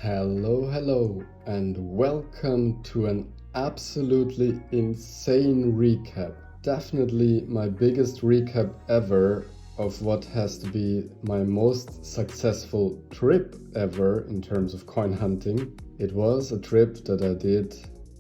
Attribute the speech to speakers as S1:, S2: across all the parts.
S1: Hello, and welcome to an absolutely insane recap. Definitely my biggest recap ever of what has to be my most successful trip ever in terms of coin hunting. It was a trip that I did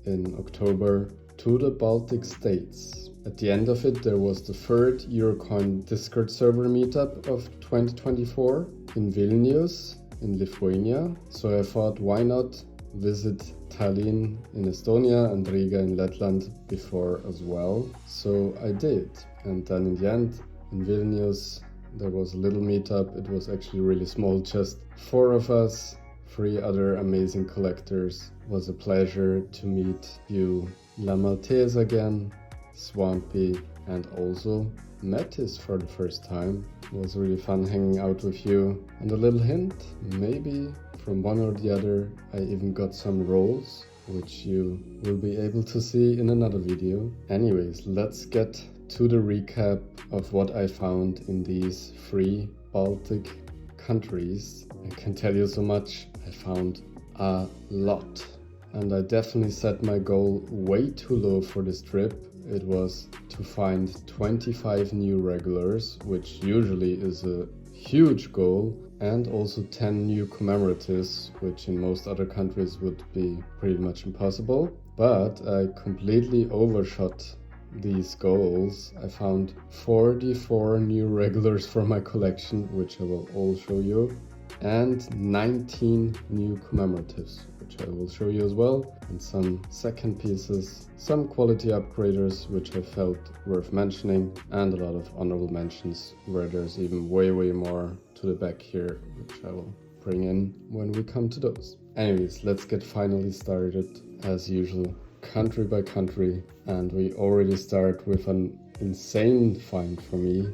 S1: in October to the Baltic states. At the end of it, there was the third Eurocoin Discord server meetup of 2024 in Vilnius in Lithuania. So I thought, why not visit Tallinn in Estonia and Riga in Letland before as well. So I did. And then in the end, in Vilnius, there was a little meetup. It was actually really small, just 4 of us, 3 other amazing collectors. It was a pleasure to meet you, La Maltese again, Swampy, and also Metis for the first time. It was really fun hanging out with you. And a little hint, maybe from one or the other, I even got some rolls, which you will be able to see in another video. Anyways, let's get to the recap of what I found in these 3 Baltic countries. I can tell you so much, I found a lot. And I definitely set my goal way too low for this trip. It was to find 25 new regulars, which usually is a huge goal, and also 10 new commemoratives, which in most other countries would be pretty much impossible. But I completely overshot these goals. I found 44 new regulars for my collection, which I will all show you, and 19 new commemoratives, which I will show you as well, and some second pieces, some quality upgraders which I felt worth mentioning, and a lot of honorable mentions where there's even way more to the back here, which I will bring in when we come to those. Anyways, let's get finally started as usual, country by country, and we already start with an insane find for me.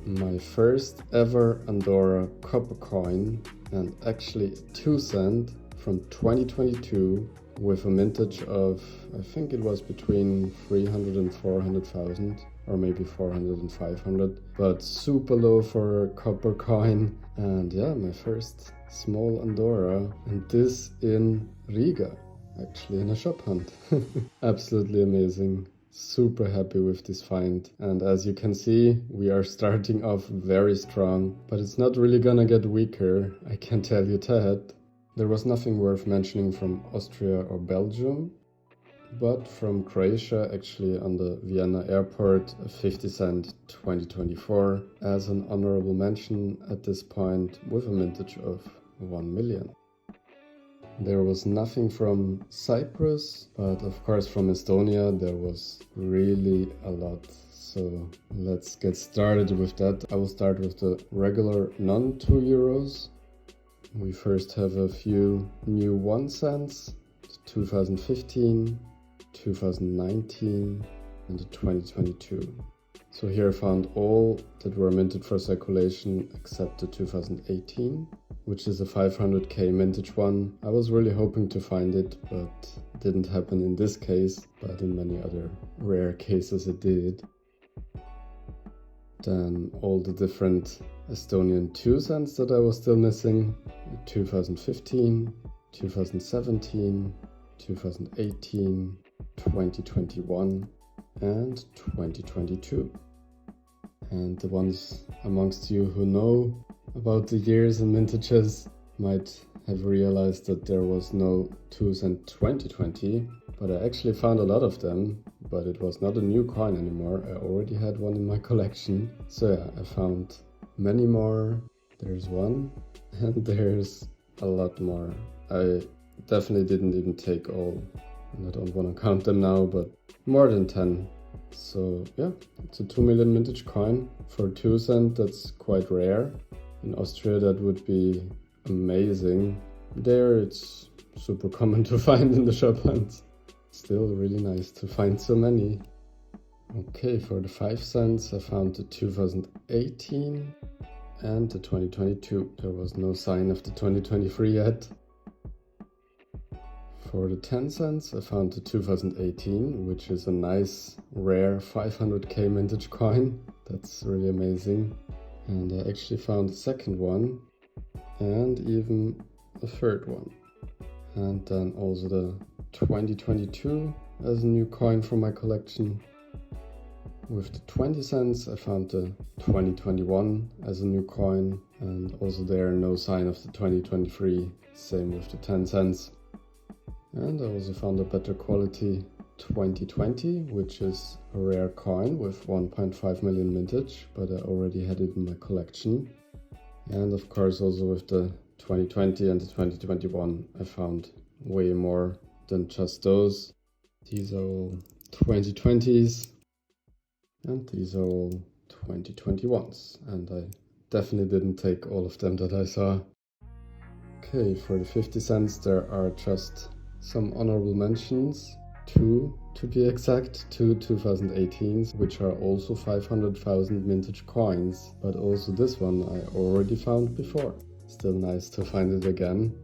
S1: My first ever Andorra copper coin, and actually 2 cent from 2022 with a mintage of, I think it was between 300 and 400,000, or maybe 400 and 500, but super low for a copper coin. And yeah, my first small Andorra, and this in Riga, actually in a shop hunt. Absolutely amazing. Super happy with this find, and as you can see, we are starting off very strong, but it's not really gonna get weaker, I can tell you that. There was nothing worth mentioning from Austria or Belgium, but from Croatia, actually on the Vienna airport, a 50 cent 2024 as an honorable mention at this point with a mintage of 1 million. There was nothing from Cyprus, but of course from Estonia there was really a lot. So let's get started with that. I will start with the regular non-2 euros. We first have a few new 1 cents, 2015, 2019 and the 2022. So here I found all that were minted for circulation except the 2018. Which is a 500k mintage one. I was really hoping to find it, but it didn't happen in this case, but in many other rare cases it did. Then all the different Estonian 2 cents that I was still missing, 2015, 2017, 2018, 2021 and 2022. And the ones amongst you who know about the years and mintages might have realized that there was no 2 cent 2020, but I actually found a lot of them, but it was not a new coin anymore. I already had one in my collection. So yeah, I found many more. There's one and there's a lot more. I definitely didn't even take all, and I don't want to count them now, but more than 10. So yeah, it's a 2 million mintage coin for 2 cent. That's quite rare. In Austria that would be amazing. There it's super common to find in the shop hunts. Still really nice to find so many. Okay, for the 5 cents I found the 2018 and the 2022. There was no sign of the 2023 yet. For the 10 cents I found the 2018, which is a nice rare 500k mintage coin. That's really amazing. And I actually found a second one and even a third one. And then also the 2022 as a new coin from my collection. With the 20 cents I found the 2021 as a new coin, and also there no sign of the 2023, same with the 10 cents. And I also found a better quality 2020, which is a rare coin with 1.5 million mintage, but I already had it in my collection. And of course also with the 2020 and the 2021 I found way more than just those. These are all 2020s and these are all 2021s, and I definitely didn't take all of them that I saw. Okay, for the 50 cents there are just some honorable mentions, 2 to be exact, 2 2018s, which are also 500,000 mintage coins, but also this one I already found before. Still nice to find it again.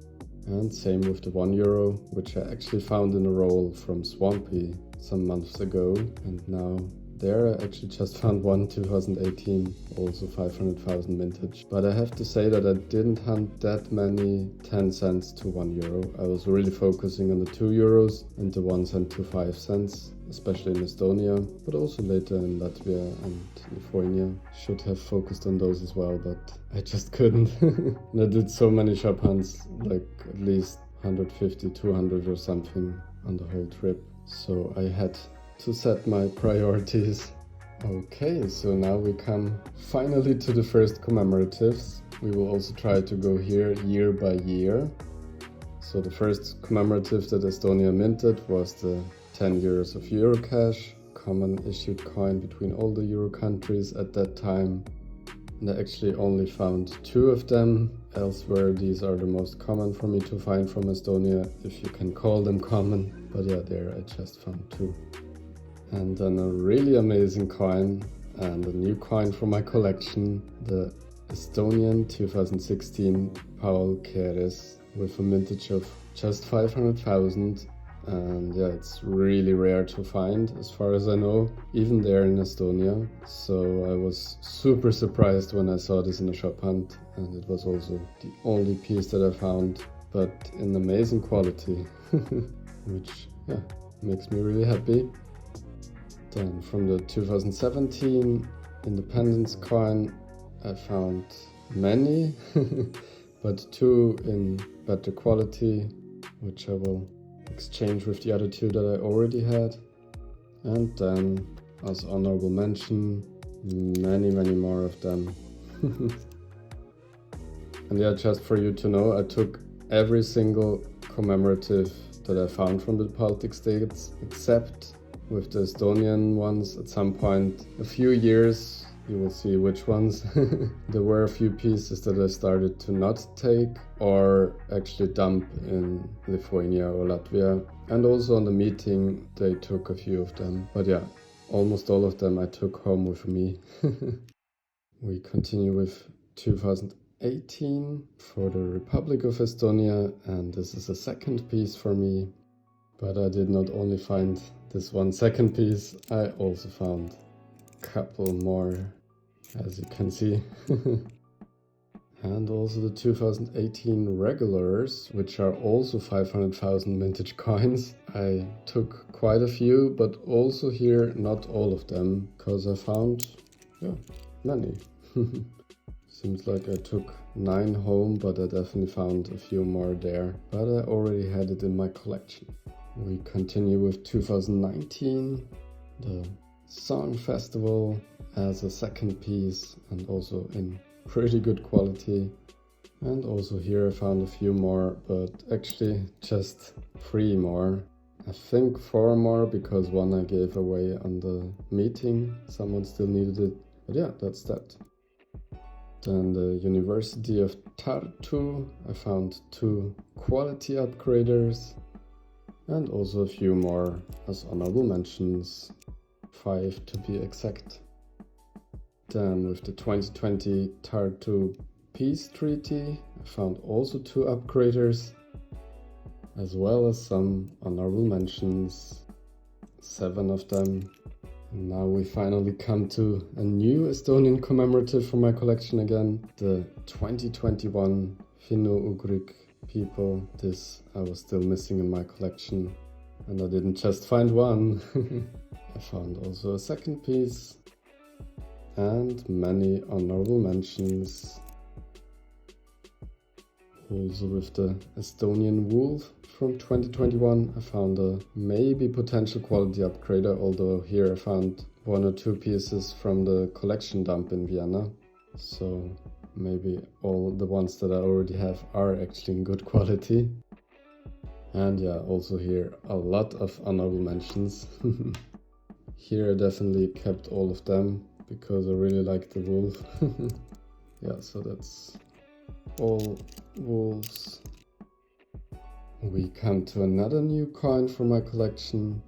S1: And same with the €1, which I actually found in a roll from Swampy some months ago, and now there I actually just found one 2018, also 500,000 mintage. But I have to say that I didn't hunt that many 10 cents to €1. I was really focusing on the €2 and the 1 cent to 5 cents, especially in Estonia, but also later in Latvia and Lithuania. Should have focused on those as well, but I just couldn't. And I did so many shop hunts, like at least 150, 200 or something on the whole trip. So I had to set my priorities. Okay, so now we come finally to the first commemoratives. We will also try to go here year by year. So the first commemorative that Estonia minted was the 10 euros of Eurocash, common issued coin between all the Euro countries at that time. And I actually only found 2 of them. Elsewhere these are the most common for me to find from Estonia, if you can call them common. But yeah, there I just found 2. And then a really amazing coin and a new coin from my collection, the Estonian 2016 Paul Keres with a mintage of just 500,000. And yeah, it's really rare to find as far as I know, even there in Estonia. So I was super surprised when I saw this in a shop hunt, and it was also the only piece that I found, but in amazing quality, which yeah, makes me really happy. Then from the 2017 Independence coin I found many, but 2 in better quality, which I will exchange with the other 2 that I already had. And then as honorable mention, many more of them. And yeah, just for you to know, I took every single commemorative that I found from the Baltic states, except with the Estonian ones at some point, a few years, you will see which ones. There were a few pieces that I started to not take or actually dump in Lithuania or Latvia. And also on the meeting, they took a few of them. But yeah, almost all of them I took home with me. We continue with 2018 for the Republic of Estonia, and this is a second piece for me. But I did not only find this one second piece, I also found a couple more, as you can see. And also the 2018 regulars, which are also 500,000 mintage coins. I took quite a few, but also here not all of them, because I found many. Seems like I took 9 home, but I definitely found a few more there. But I already had it in my collection. We continue with 2019, the Song Festival as a second piece, and also in pretty good quality. And also here I found a few more, but actually just 3 more. I think 4 more, because one I gave away on the meeting. Someone still needed it, but yeah, that's that. Then the University of Tartu, I found 2 quality upgraders. And also a few more as honorable mentions, 5 to be exact. Then with the 2020 Tartu Peace Treaty, I found also 2 upgraders, as well as some honorable mentions, 7 of them. And now we finally come to a new Estonian commemorative for my collection again, the 2021 Finno-Ugric people. This I was still missing in my collection, and I didn't just find one. I found also a second piece and many honorable mentions. Also with the Estonian wolf from 2021, I found a maybe potential quality upgrader, although here I found 1 or 2 pieces from the collection dump in Vienna. So maybe all the ones that I already have are actually in good quality. And yeah, also here a lot of honorable mentions. Here I definitely kept all of them because I really like the wolf. Yeah, so that's all wolves. We come to another new coin for my collection,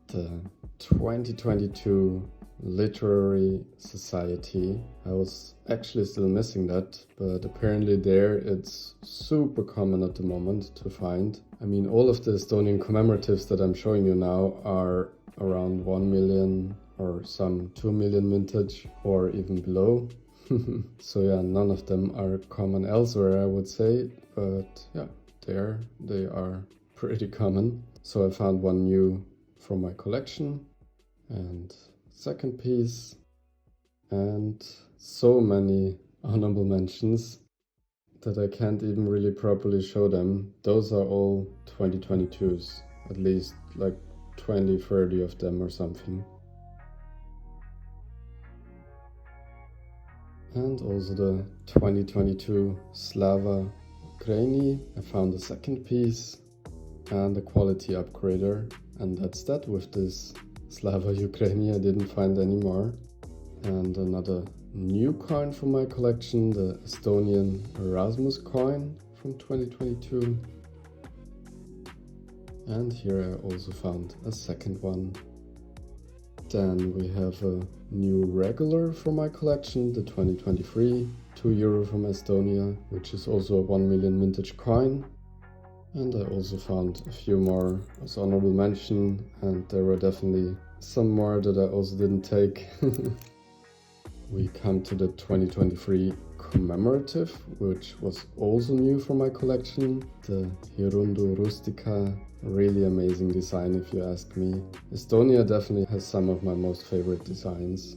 S1: the 2022 Literary Society. I was actually still missing that, but apparently there it's super common at the moment to find. I mean, all of the Estonian commemoratives that I'm showing you now are around 1 million or some 2 million mintage or even below. So yeah, none of them are common elsewhere, I would say, but yeah, there they are pretty common. So I found one new from my collection and second piece, and so many honorable mentions that I can't even really properly show them. Those are all 2022s, at least like 20-30 of them or something. And also the 2022 Slava Ukraini. I found a second piece and a quality upgrader, and that's that with this Slava Ukraini. I didn't find any more. And another new coin from my collection, the Estonian Erasmus coin from 2022. And here I also found a second one. Then we have a new regular from my collection, the 2023 €2 from Estonia, which is also a 1 million mintage coin. And I also found a few more as honorable mention, and there were definitely some more that I also didn't take. We come to the 2023 commemorative, which was also new for my collection, the Hirundu Rustica. Really amazing design if you ask me. Estonia definitely has some of my most favorite designs.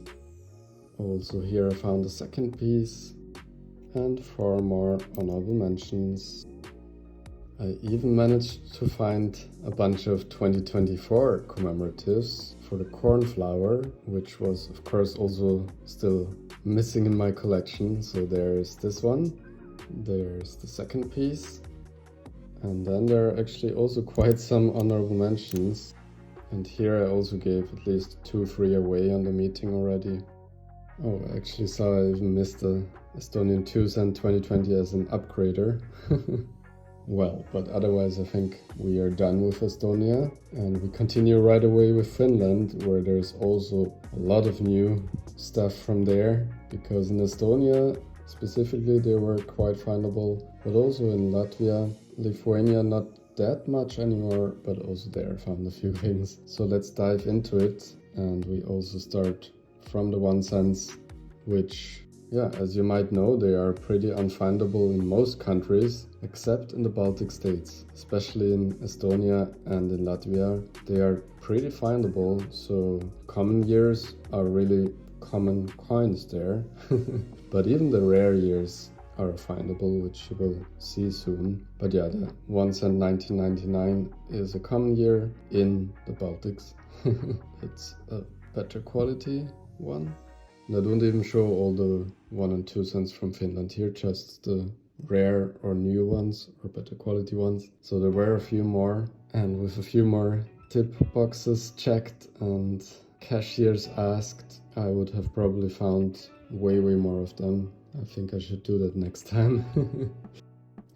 S1: Also here I found a second piece and 4 more honorable mentions. I even managed to find a bunch of 2024 commemoratives for the cornflower, which was of course also still missing in my collection. So there's this one, there's the second piece, and then there are actually also quite some honorable mentions. And here I also gave at least 2-3 away on the meeting already. Oh, I actually saw I even missed the Estonian 2 cent 2020 as an upgrader. Well, but otherwise I think we are done with Estonia, and we continue right away with Finland, where there's also a lot of new stuff from there, because in Estonia specifically they were quite findable, but also in Latvia, Lithuania not that much anymore, but also there I found a few things. So let's dive into it, and we also start from the 1 cents, which, yeah, as you might know, they are pretty unfindable in most countries, except in the Baltic states. Especially in Estonia and in Latvia, they are pretty findable, so common years are really common coins there. But even the rare years are findable, which you will see soon. But yeah, the 1 cent 1999 is a common year in the Baltics. It's a better quality one. And I don't even show all the 1 and 2 cents from Finland here, just the rare or new ones or better quality ones. So there were a few more, and with a few more tip boxes checked and cashiers asked, I would have probably found way more of them. I think I should do that next time.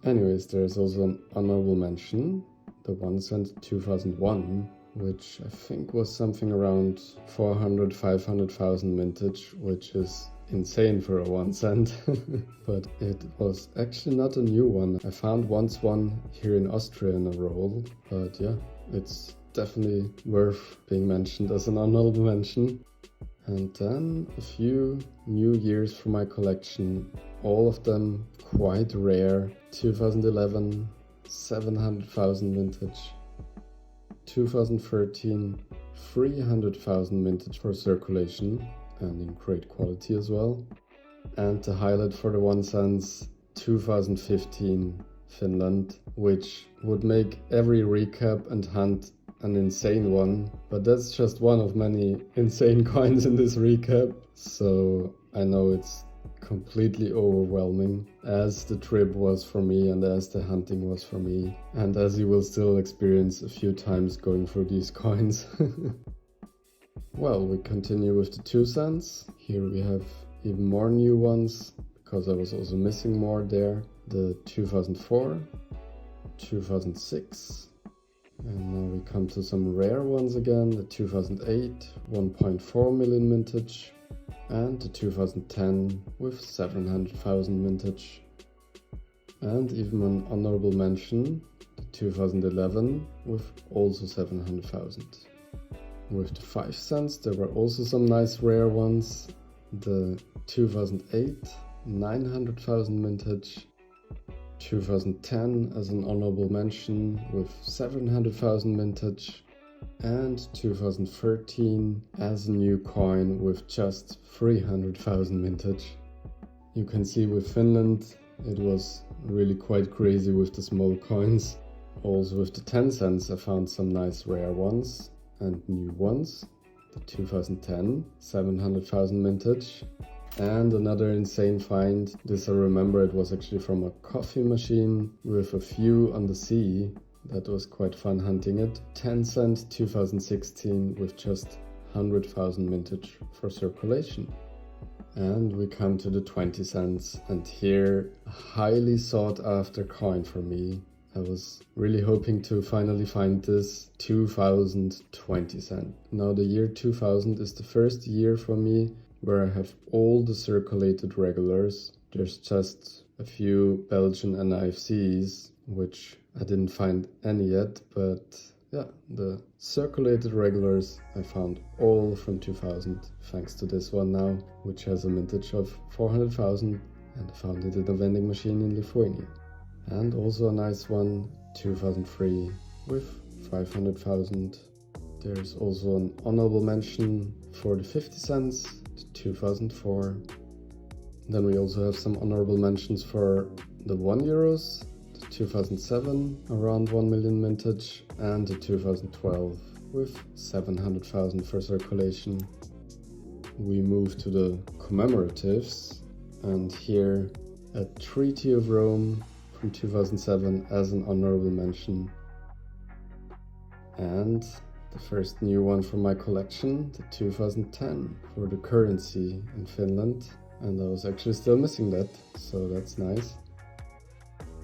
S1: Anyways, there's also an honorable mention, the 1 cent 2001, which I think was something around 400,000-500,000 mintage, which is insane for a 1 cent. But it was actually not a new one. I found once one here in Austria in a roll, but yeah, it's definitely worth being mentioned as an honorable mention. And then a few new years for my collection, all of them quite rare. 2011, 700,000 mintage. 2013, 300,000 mintage for circulation and in great quality as well. And the highlight for the 1 cents, 2015 Finland, which would make every recap and hunt an insane one, but that's just one of many insane coins in this recap, so I know it's completely overwhelming, as the trip was for me and as the hunting was for me, and as you will still experience a few times going through these coins. Well, we continue with the 2 cents. Here we have even more new ones, because I was also missing more there. The 2004, 2006, and now we come to some rare ones again. The 2008, 1.4 million mintage, and the 2010 with 700,000 mintage. And even an honorable mention, the 2011 with also 700,000. With the 5 cents there were also some nice rare ones. The 2008, 900,000 mintage. 2010 as an honorable mention with 700,000 mintage, and 2013 as a new coin with just 300,000 mintage. You can see with Finland it was really quite crazy with the small coins. Also with the 10 cents I found some nice rare ones and new ones. The 2010 700,000 mintage. And another insane find, this I remember it was actually from a coffee machine with a view on the sea. That was quite fun hunting it. 10 cent 2016 with just 100,000 mintage for circulation. And we come to the 20 cents, and here a highly sought after coin for me. I was really hoping to finally find this 2020 cent. Now the year 2000 is the first year for me where I have all the circulated regulars. There's just a few Belgian NIFCs, which I didn't find any yet, but yeah, the circulated regulars I found all from 2000, thanks to this one now, which has a mintage of 400,000, and I found it in a vending machine in Lithuania. And also a nice one, 2003, with 500,000. There's also an honorable mention for the 50 cents, 2004. Then we also have some honorable mentions for the €1, the 2007 around 1 million mintage, and the 2012 with 700,000 for circulation. We move to the commemoratives, and here a Treaty of Rome from 2007 as an honorable mention. And the first new one from my collection, the 2010 for the currency in Finland, and I was actually still missing that, so that's nice.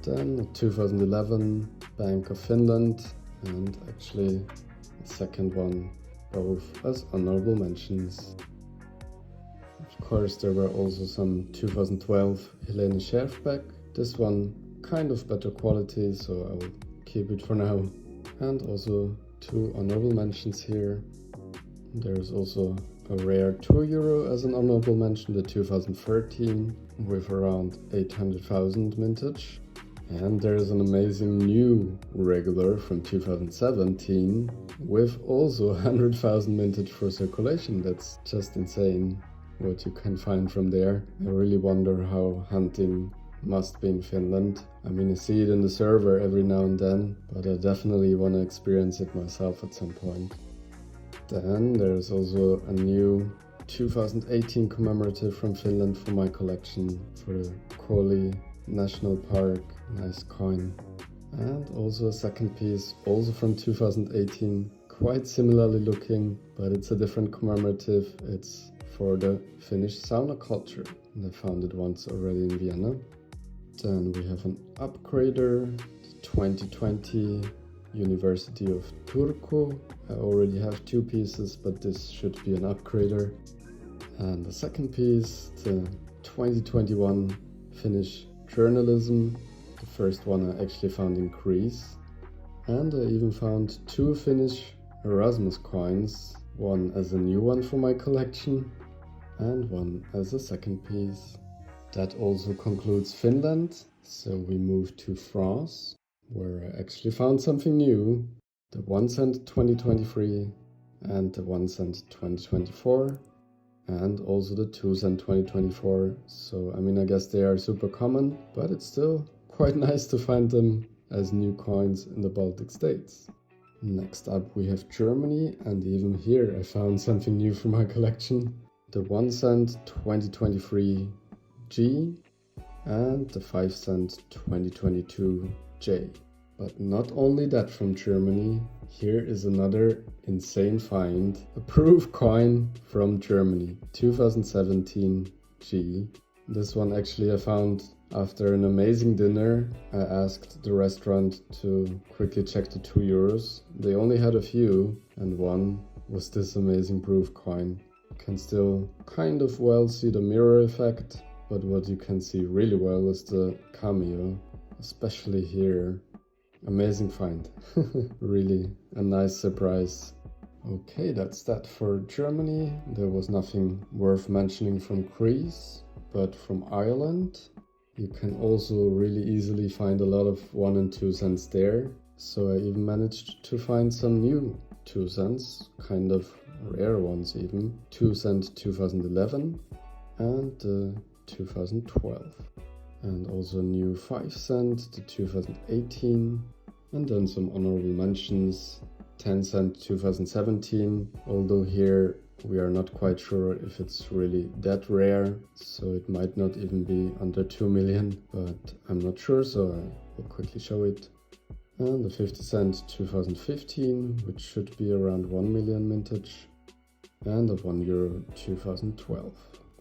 S1: Then the 2011 Bank of Finland, and actually the second one, both as honorable mentions. Of course there were also some 2012 Helene Scherfbeck, this one kind of better quality, so I will keep it for now. And also 2 honorable mentions here. There's also a rare €2 as an honorable mention, the 2013 with around 800,000 mintage. And there's an amazing new regular from 2017 with also 100,000 mintage for circulation. That's just insane what you can find from there. I really wonder how hunting must be in Finland. I mean, I see it in the server every now and then, but I definitely want to experience it myself at some point. Then there's also a new 2018 commemorative from Finland for my collection for the Koli National Park, nice coin. And also a second piece, also from 2018, quite similarly looking, but it's a different commemorative. It's for the Finnish sauna culture, and I found it once already in Vienna. Then we have an upgrader, the 2020 University of Turku. I already have 2 pieces, but this should be an upgrader. And the second piece, the 2021 Finnish journalism. The first one I actually found in Greece. And I even found 2 Finnish Erasmus coins, one as a new one for my collection and one as a second piece. That also concludes Finland, so we move to France. where I actually found something new. The 1 cent 2023 and the 1 cent 2024 and also the 2 cent 2024. So I mean, I guess they are super common, but it's still quite nice to find them as new coins in the Baltic states. Next up we have Germany, and even here I found something new for my collection. The 1 cent 2023 G and the 5 cent 2022 J. But not only that from Germany, here is another insane find. A proof coin from Germany, 2017 G. This one actually I found after an amazing dinner. I asked the restaurant to quickly check the €2. They only had a few, and one was this amazing proof coin. You can still kind of well see the mirror effect, but what you can see really well is the cameo, especially here. Amazing find. Really a nice surprise. Okay, that's that for Germany. There was nothing worth mentioning from Greece, but from Ireland you can also really easily find a lot of 1 and 2 cents there. So I even managed to find some new 2 cents, kind of rare ones even. 2 cent 2011 and 2012. And also a new 5 cent to 2018. And then some honorable mentions. 10 cent 2017, although here we are not quite sure if it's really that rare, so it might not even be under 2 million, but I'm not sure, so I will quickly show it. And the 50 cent 2015, which should be around 1 million mintage, and the €1 2012,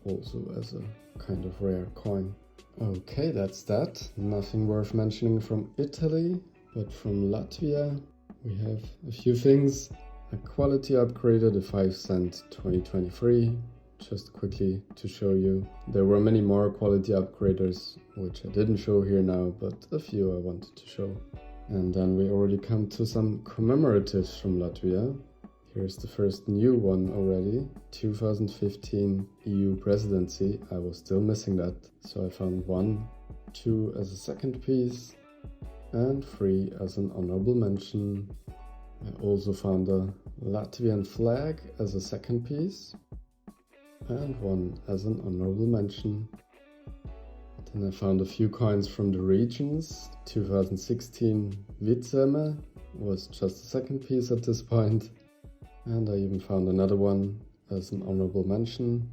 S1: also as a kind of rare coin. Okay, that's that. Nothing worth mentioning from Italy, but from Latvia we have a few things. A quality upgrader, the 5 cent 2023, just quickly to show you. There were many more quality upgraders, which I didn't show here now, but a few I wanted to show. And then we already come to some commemoratives from Latvia. Here's the first new one already, 2015 EU presidency. I was still missing that, so I found 1, 2 as a second piece, and 3 as an honorable mention. I also found a Latvian flag as a second piece and 1 as an honorable mention. Then I found a few coins from the regions. 2016 Vidzeme was just a second piece at this point, and I even found another one as an honorable mention.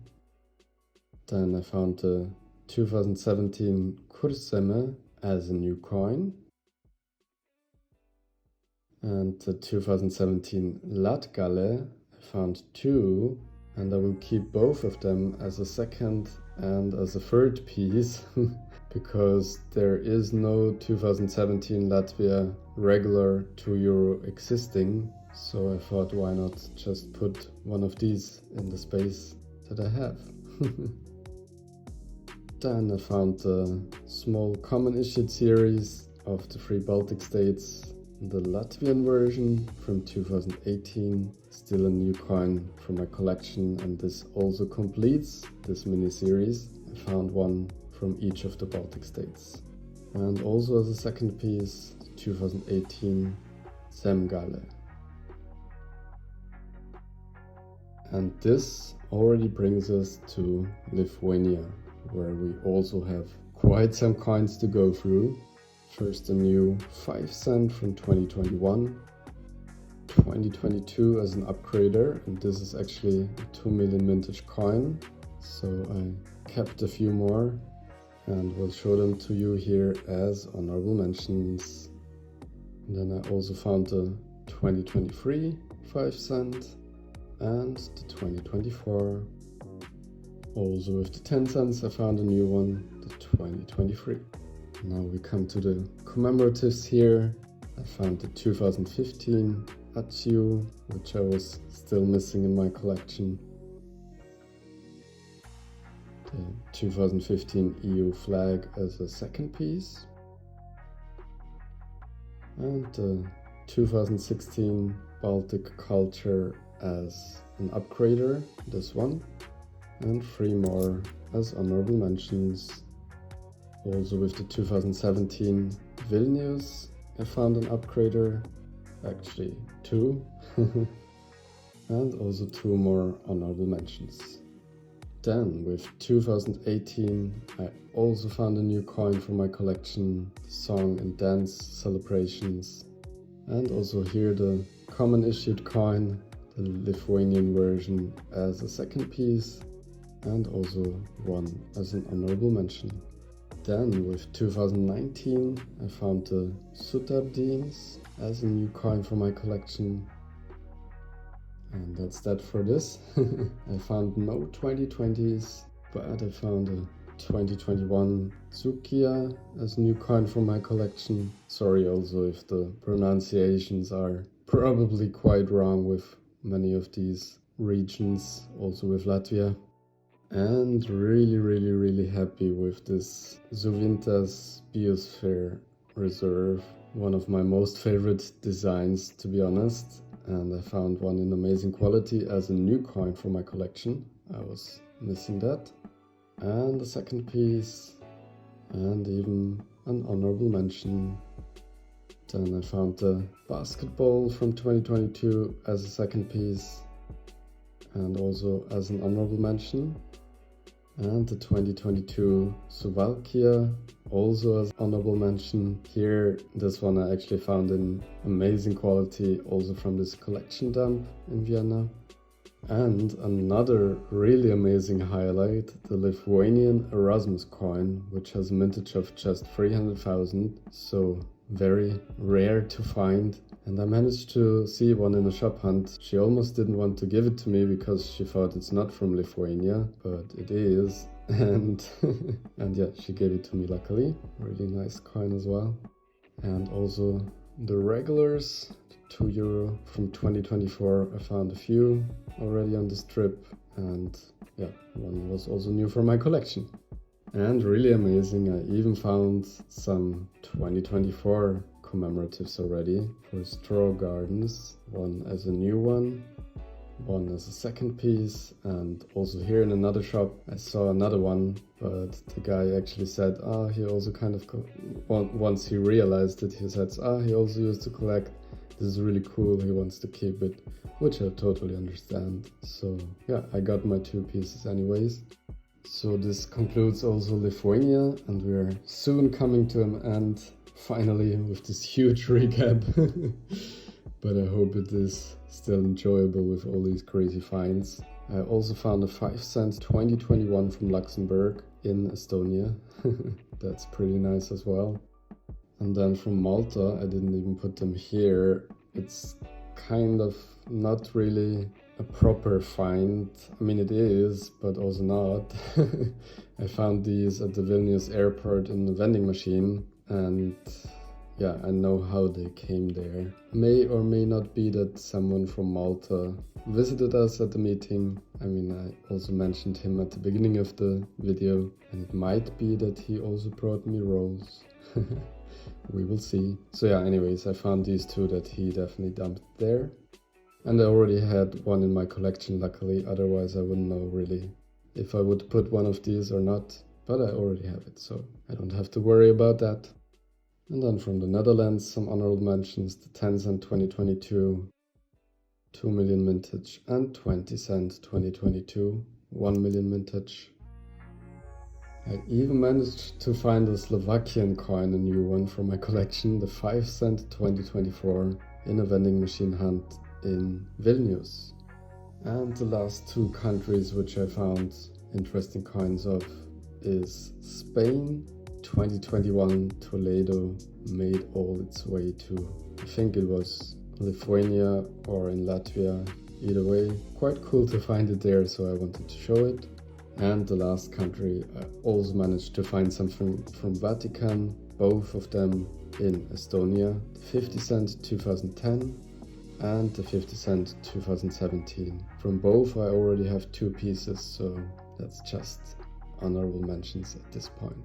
S1: Then I found the 2017 Kurzeme as a new coin, and the 2017 Latgale I found 2, and I will keep both of them as a second and as a third piece because there is no 2017 Latvia regular €2 existing, so I thought why not just put one of these in the space that I have. Then I found the small common issued series of the 3 Baltic states. The Latvian version from 2018, still a new coin from my collection, and this also completes this mini-series. I found one from each of the Baltic states. And also as a second piece, 2018 Zemgale. And this already brings us to Lithuania, where we also have quite some coins to go through. First a new 5 cent from 2021, 2022 as an upgrader, and this is actually a 2 million mintage coin, so I kept a few more and will show them to you here as honorable mentions. And then I also found the 2023 5 cent and the 2024. Also with the 10 cents I found a new one, the 2023. Now we come to the commemoratives here. I found the 2015 Atsu, which I was still missing in my collection. The 2015 EU flag as a second piece. And the 2016 Baltic culture as an upgrader, this one. And 3 more as honorable mentions. Also with the 2017 Vilnius I found an upgrader, actually 2, and also 2 more honorable mentions. Then with 2018 I also found a new coin for my collection, song and dance celebrations, and also here the common issued coin, the Lithuanian version, as a second piece, and also one as an honorable mention. Then with 2019 I found the Stuttgart as a new coin for my collection. And that's that for this. I found no 2020s, but I found a 2021 Zukia as a new coin for my collection. Sorry also if the pronunciations are probably quite wrong with many of these regions, also with Latvia. And really happy with this Zuvintas Biosphere Reserve, one of my most favorite designs, to be honest. And I found one in amazing quality as a new coin for my collection. I was missing that. And the second piece, and even an honorable mention. Then I found the basketball from 2022 as a second piece, and also as an honorable mention. And the 2022 Slovakia, also as honorable mention. Here, this one I actually found in amazing quality, also from this collection dump in Vienna. And another really amazing highlight, the Lithuanian Erasmus coin, which has a mintage of just 300,000, so very rare to find. And I managed to see one in a shop hunt. She almost didn't want to give it to me because she thought it's not from Lithuania, but it is. And yeah, she gave it to me luckily. Really nice coin as well. And also the regulars, €2 from 2024. I found a few already on the strip, and yeah, one was also new for my collection. And really amazing, I even found some 2024 commemoratives already for Straw Gardens, one as a new one as a second piece, and also here in another shop I saw another one, but the guy actually said he also kind of once he realized it, he said he also used to collect, this is really cool, he wants to keep it, which I totally understand. So yeah, I got my 2 pieces anyways. So this concludes also Lithuania, and we're soon coming to an end finally with this huge recap. But I hope it is still enjoyable with all these crazy finds. I also found a 5-cent 2021 from Luxembourg in Estonia. That's pretty nice as well. And then from Malta, I didn't even put them here. It's kind of not really a proper find. I mean, it is, but also not. I found these at the Vilnius airport in the vending machine, and yeah, I know how they came there. May or may not be that someone from Malta visited us at the meeting. I mean, I also mentioned him at the beginning of the video, and it might be that he also brought me rolls. We will see. So yeah, anyways, I found these 2 that he definitely dumped there. And I already had one in my collection, luckily, otherwise I wouldn't know really if I would put one of these or not, but I already have it, so I don't have to worry about that. And then from the Netherlands, some honorable mentions, the 10-cent 2022, 2 million mintage, and 20-cent 2022, 1 million mintage. I even managed to find a Slovakian coin, a new one for my collection, the 5-cent 2024, in a vending machine hunt in Vilnius. And the last 2 countries which I found interesting coins of is Spain. 2021 Toledo made all its way to, I think it was Lithuania or in Latvia, either way. Quite cool to find it there, so I wanted to show it. And the last country, I also managed to find something from Vatican, both of them in Estonia, the 50-cent 2010 and the 50-cent 2017. From both I already have 2 pieces, so that's just honorable mentions at this point.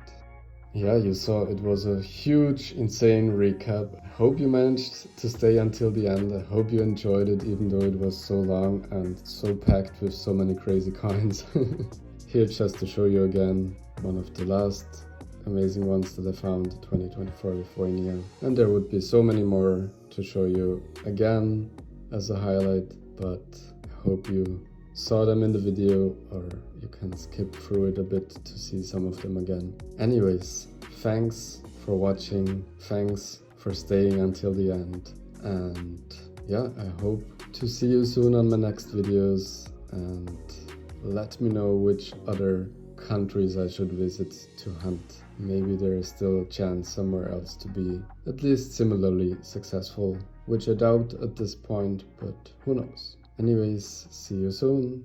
S1: Yeah, you saw it was a huge, insane recap. I hope you managed to stay until the end. I hope you enjoyed it, even though it was so long and so packed with so many crazy coins. Here, just to show you again, one of the last amazing ones that I found 2024 Lithuania. And there would be so many more to show you again as a highlight, but I hope you saw them in the video, or you can skip through it a bit to see some of them again. Anyways, thanks for watching, thanks for staying until the end, and yeah, I hope to see you soon on my next videos, and let me know which other countries I should visit to hunt. Maybe there is still a chance somewhere else to be at least similarly successful, which I doubt at this point, but who knows. Anyways, see you soon.